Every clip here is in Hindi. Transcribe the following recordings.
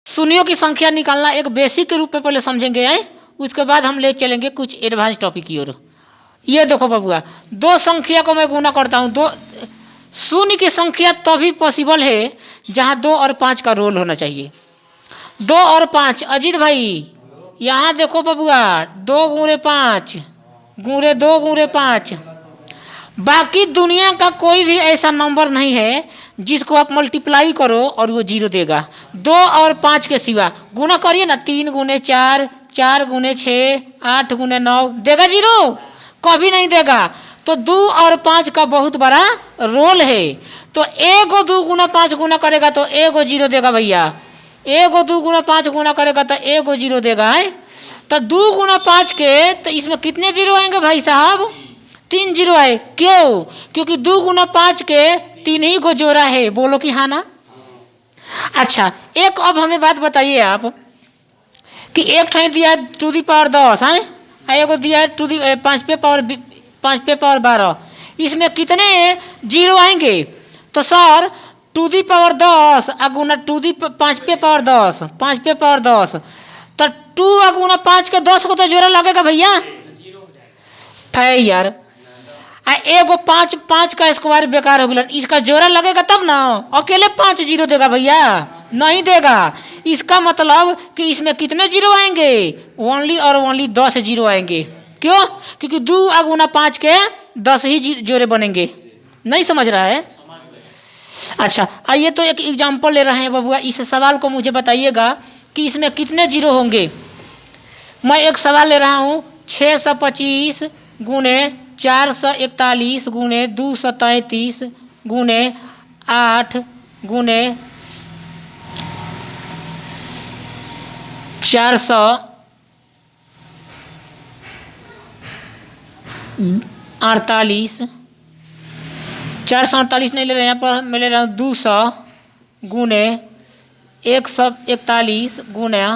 शून्यों की संख्या निकालना एक बेसिक के रूप में पहले समझेंगे आए, उसके बाद हम ले चलेंगे कुछ एडवांस टॉपिक की ओर। ये देखो बबुआ, दो संख्या को मैं गुना करता हूँ, दो शून्य की संख्या तभी पॉसिबल है जहाँ 2 और 5 का रोल होना चाहिए। 2 और 5, अजीत भाई यहाँ देखो बबुआ, 2 गुणे 5 गुणे 2 गुणे 5। बाकी दुनिया का कोई भी ऐसा नंबर नहीं है जिसको आप मल्टीप्लाई करो और वो 0 देगा, 2 और 5 के सिवा। गुना करिए ना, 3 गुणे 4, 4 गुणे 6, 8 गुणे 9, देगा 0? कभी नहीं देगा। तो 2 और 5 का बहुत बड़ा रोल है। तो 1 को 2 गुना 5 गुना करेगा तो 1 को 0 देगा भैया, 1 को 2 गुना 5 गुना करेगा तो 1 को 0 देगा है। तो 2 गुना 5 के तो इसमें कितने 0 आएंगे भाई साहब? 3 0 आए। क्यों? क्योंकि 2 गुना 5 के 3 ही को जोड़ा है। बोलो कि हाँ ना? अच्छा, एक अब हमें बात बताइए आप कि एक ठाई दिया है टू दी पावर 10 है, एक दिया है 5 पे पावर 12, इसमें कितने 0 आएंगे? तो सर 2 दी पावर 10 अगुना 5 पे पावर 10, 5 पे पावर 10, तो 2 अगुना 5 के 10 को तो जोड़ा लगेगा भैया है यार। एगो 5 का स्क्वायर बेकार हो गया, इसका जोड़ा लगेगा तब ना। अकेले 5 0 देगा भैया? नहीं देगा। इसका मतलब कि इसमें कितने 0 आएंगे? ओनली और ओनली 10 0 आएंगे। क्यों? क्योंकि 2 अगुना 5 के 10 ही जोड़े बनेंगे। नहीं समझ रहा है? अच्छा, आइए तो एक एग्जाम्पल ले रहे हैं बबुआ, इस सवाल को मुझे बताइएगा कि इसमें कितने 0 होंगे। मैं एक सवाल ले रहा हूँ, 625 गुणे 441 गुणे 233 गुणे 8 गुणे 448, 448 नहीं ले रहे हैं, यहाँ पर मैं ले रहा हूँ 200 गुणे 141 गुणे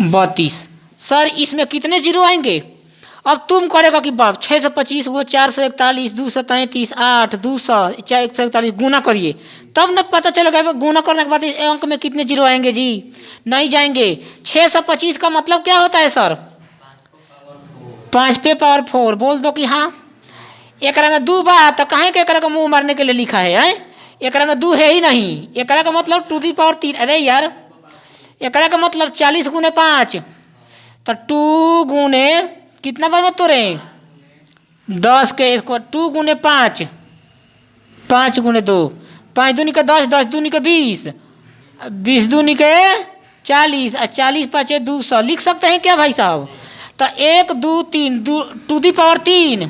32। सर इसमें कितने 0 आएंगे? अब तुम करेगा कि बाप 625 वो 441 233 8 200 141 गुना करिए, तब न पता चलेगा। गुना करने के बाद अंक में कितने 0 आएंगे जी? नहीं जाएंगे। 625 का मतलब क्या होता है सर? 5 पे पावर 4। बोल दो कि हाँ। एक में 2 बात तो कहें कि एक का मुँह मारने के लिए लिखा है, एक में 2 है ही नहीं। एक का मतलब 2 दी पावर 3। अरे यार, एक का मतलब 40 गुणे 5, तो 2 गुणे कितना बार मत तोड़े 10 के स्क्वायर, 2 गुणे 5, 5 गुणे 2, 5 दूनी के 10, 10 दूनी के 20, 20 दूनी के 40 और 40 5 200। लिख सकते हैं क्या भाई साहब? तो 1 2 3 2 दी पावर 3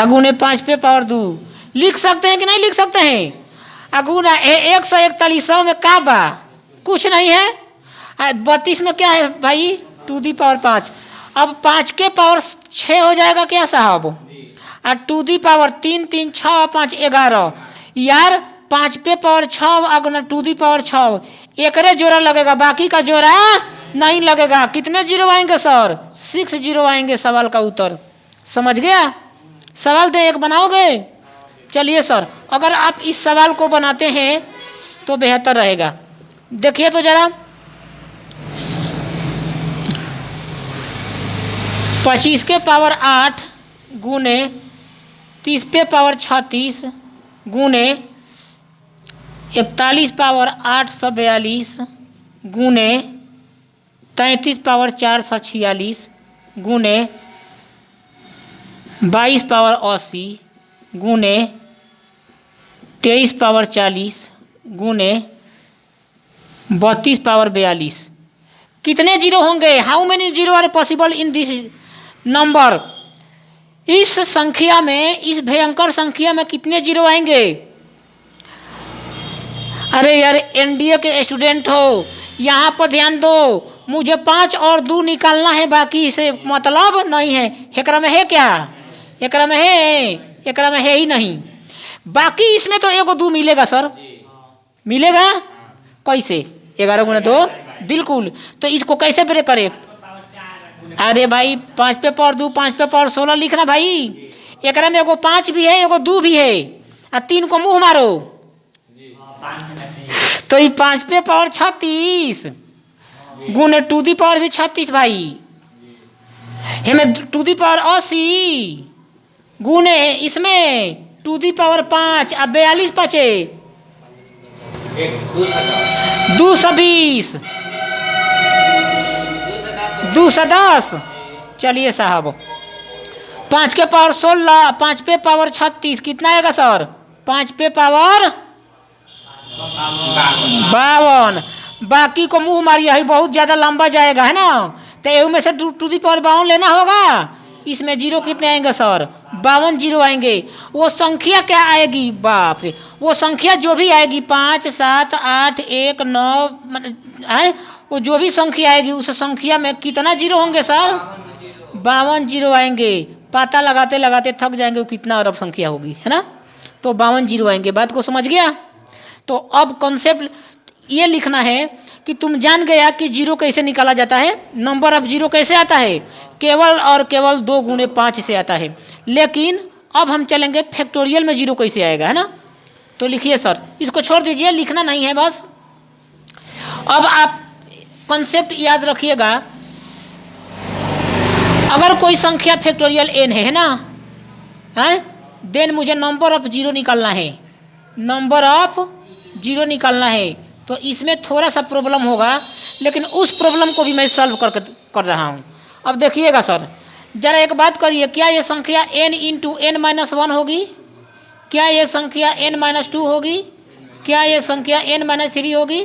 गुणे 5 पे पावर 2 लिख सकते हैं कि नहीं लिख सकते हैं? अगुना 141 में का बा? कुछ नहीं है। 32 में क्या है भाई? 2 दी पावर 5। अब 5 के पावर 6 हो जाएगा क्या साहब? और 2 दी पावर 3 3 6 5 11। यार 5 पे पावर 6 अगुना 2 दी पावर 6, एकरे जोड़ा लगेगा, बाकी का जोड़ा नहीं लगेगा। कितने 0 आएंगे सर? 6 0 आएंगे। सवाल का उत्तर समझ गया? सवाल दे एक बनाओगे? चलिए सर, अगर आप इस सवाल को बनाते हैं तो बेहतर रहेगा। देखिए तो जरा, 25 के पावर 8 गुणे 30 पे पावर 36 गुणे 41 पावर 842 गुणे 33 पावर 446 गुणे 22 पावर 80 गुणे 23 पावर 40 गुणे 32 पावर 42। कितने 0 होंगे? How many 0 are possible in this number? इस संख्या में, इस भयंकर संख्या में कितने 0 आएंगे? अरे यार एनडीए के स्टूडेंट हो, यहाँ पर ध्यान दो। मुझे 5 और 2 निकालना है, बाकी से मतलब नहीं है। एकरा में है क्या? एकरा में है? एकरा में है ही नहीं। बाकी इसमें तो 1 और 2 मिलेगा सर। मिलेगा कैसे? 11 गुणे 2 बिल्कुल। तो इसको कैसे ब्रेक करे? अरे भाई 5 पे पावर 2 5 पे पावर 16 लिखना भाई। एकरा में 5 भी है, 2 भी है, और 3 को मुंह मारो। तो ये 5 पे पावर 36 गुने टू दी पावर भी 36 भाई, हमें टू दी पावर 80 गुने इसमें टू दी पावर 5 अब 42 बचे 220 210। चलिए साहब 5 के पावर 16 5 पे पावर 36 कितना आएगा सर? 5 पे पावर 52। बाकी को मुंह मारिए है, बहुत ज़्यादा लंबा जाएगा है ना, तो एहू में से टू दी पावर 52 लेना होगा। इसमें जीरो कितने आएंगे सर? 52 जीरो आएंगे। वो संख्या क्या आएगी? बाप रे, वो संख्या जो भी आएगी 5 7 8 1 9 है, वो जो भी संख्या आएगी उस संख्या में कितना जीरो होंगे सर? 52 जीरो आएंगे। पता लगाते लगाते थक जाएंगे वो कितना अरब संख्या होगी, है ना। तो 52 जीरो आएंगे। बात को समझ गया? तो अब कॉन्सेप्ट ये लिखना है कि तुम जान गया कि जीरो कैसे निकाला जाता है, नंबर ऑफ जीरो कैसे आता है, केवल और केवल 2 गुणे 5 से आता है। लेकिन अब हम चलेंगे फैक्टोरियल में जीरो कैसे आएगा, है ना। तो लिखिए सर, इसको छोड़ दीजिए, लिखना नहीं है बस। अब आप कॉन्सेप्ट याद रखिएगा, अगर कोई संख्या फैक्टोरियल n है ना, है, देन मुझे नंबर ऑफ जीरो निकालना है, नंबर ऑफ जीरो निकालना है। तो इसमें थोड़ा सा प्रॉब्लम होगा, लेकिन उस प्रॉब्लम को भी मैं सॉल्व कर रहा हूँ। अब देखिएगा सर, जरा एक बात करिए, क्या ये संख्या n इंटू n-1 होगी? क्या ये संख्या n-2 होगी? क्या ये संख्या n-3 होगी?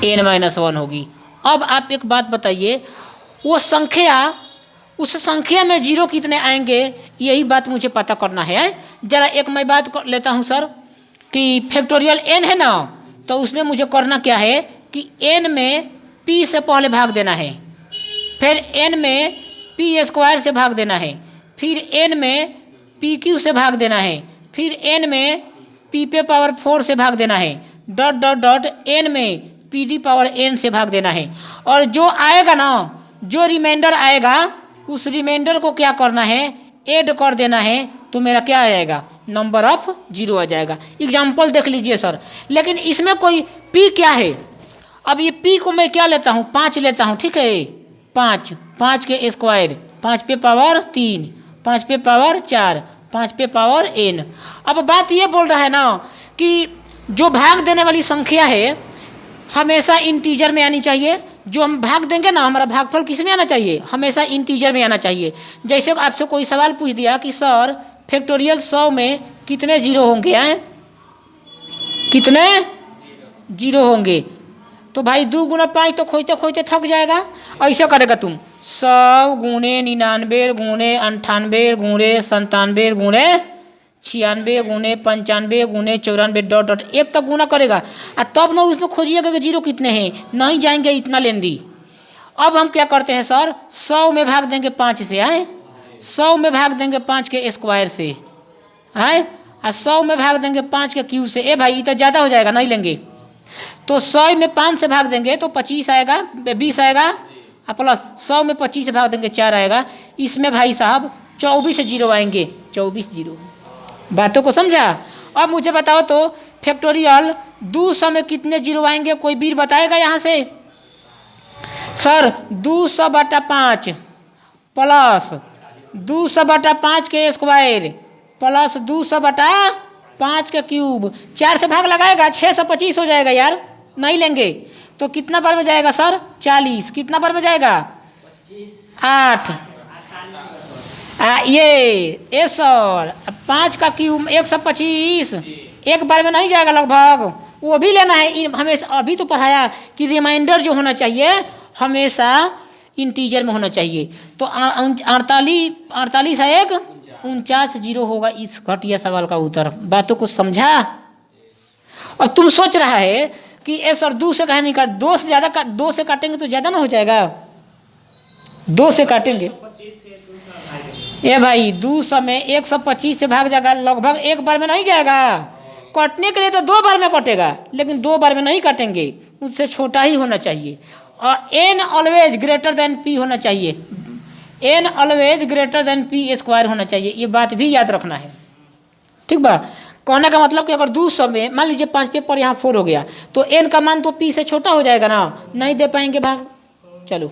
n-1 होगी। अब आप एक बात बताइए, वो संख्या, उस संख्या में जीरो कितने आएंगे, यही बात मुझे पता करना है। जरा एक मैं बात कर लेता हूँ सर, कि फैक्टोरियल n है ना, तो उसमें मुझे करना क्या है कि n में p से पहले भाग देना है, फिर n में p² से भाग देना है, फिर n में pq से भाग देना है, फिर n में p पे पावर 4 से भाग देना है, डॉट डॉट डॉट n में pd पावर n से भाग देना है। और जो आएगा ना, जो रिमाइंडर आएगा, उस रिमाइंडर को क्या करना है, ऐड कर देना है। तो मेरा क्या आ जाएगा? नंबर ऑफ जीरो आ जाएगा। एग्जाम्पल देख लीजिए सर, लेकिन इसमें कोई p क्या है? अब ये p को मैं क्या लेता हूँ? 5 लेता हूँ, ठीक है। 5 के स्क्वायर, 5 पे पावर 3, 5 पे पावर 4, 5 पे पावर n। अब बात ये बोल रहा है ना कि जो भाग देने वाली संख्या है हमेशा इंटीजर में आनी चाहिए। जो हम भाग देंगे ना, हमारा भागफल किस में आना चाहिए? हमेशा इंटीजर में आना चाहिए। जैसे आपसे कोई सवाल पूछ दिया कि सर फैक्टोरियल 100 में कितने जीरो होंगे, हैं कितने जीरो होंगे? तो भाई 2 गुना 5 तो खोजते खोजते थक जाएगा। ऐसे करेगा तुम 100 गुणे 99 गुणे 98 गुणे 97 गुणे 96 गुणे 95 गुणे 94 डॉट डॉट एक तक गुना करेगा, और तब ना उसमें खोजिएगा कि जीरो कितने हैं, नहीं जाएंगे इतना लेंदी। अब हम क्या करते हैं सर, 100 में भाग देंगे 5 से, आए 100 में भाग देंगे 5 के स्क्वायर से, आए और 100 में भाग देंगे 5 के क्यूब से। ए भाई तो ज़्यादा हो जाएगा, नहीं लेंगे। तो 100 में 5 से भाग देंगे तो 25 आएगा, 20 आएगा, और प्लस 100 में 25 से भाग देंगे 4 आएगा। इसमें भाई साहब 24 जीरो आएंगे, 24 जीरो। बातों को समझा? अब मुझे बताओ तो फैक्टोरियल 200 में कितने जीरो आएंगे? कोई वीर बताएगा यहाँ से? सर 200/5 प्लस 200/5 के स्क्वायर प्लस 200/5 के क्यूब, 4 से भाग लगाएगा 625 हो जाएगा यार, नहीं लेंगे। तो कितना बार में जाएगा सर? 40। कितना बार में जाएगा? 8। ये सर 5 का क्यूब 125, एक बार में नहीं जाएगा लगभग, वो भी लेना है। हमेशा अभी तो पढ़ाया कि रिमाइंडर जो होना चाहिए हमेशा इंटीजर में होना चाहिए। तो 48 है, 49 जीरो होगा इस घटिया सवाल का उत्तर। बातों को समझा? और तुम सोच रहा है कि ए सर 2 से कहीं नहीं काट, 2 से ज़्यादा काट, 2 से काटेंगे तो ज़्यादा ना हो जाएगा, 2 से काटेंगे। ये भाई 200 में 125 से भाग जाएगा, लगभग एक बार में नहीं जाएगा। काटने के लिए तो 2 बार में कटेगा, लेकिन 2 बार में नहीं काटेंगे, उससे छोटा ही होना चाहिए। और n always greater than p होना चाहिए, n always greater than p² होना चाहिए। ये बात भी याद रखना है, ठीक बा। कहने का मतलब कि अगर 200 में मान लीजिए 5 पेपर यहाँ 4 हो गया तो n का मान तो p से छोटा हो जाएगा ना, नहीं दे पाएंगे भाग। चलो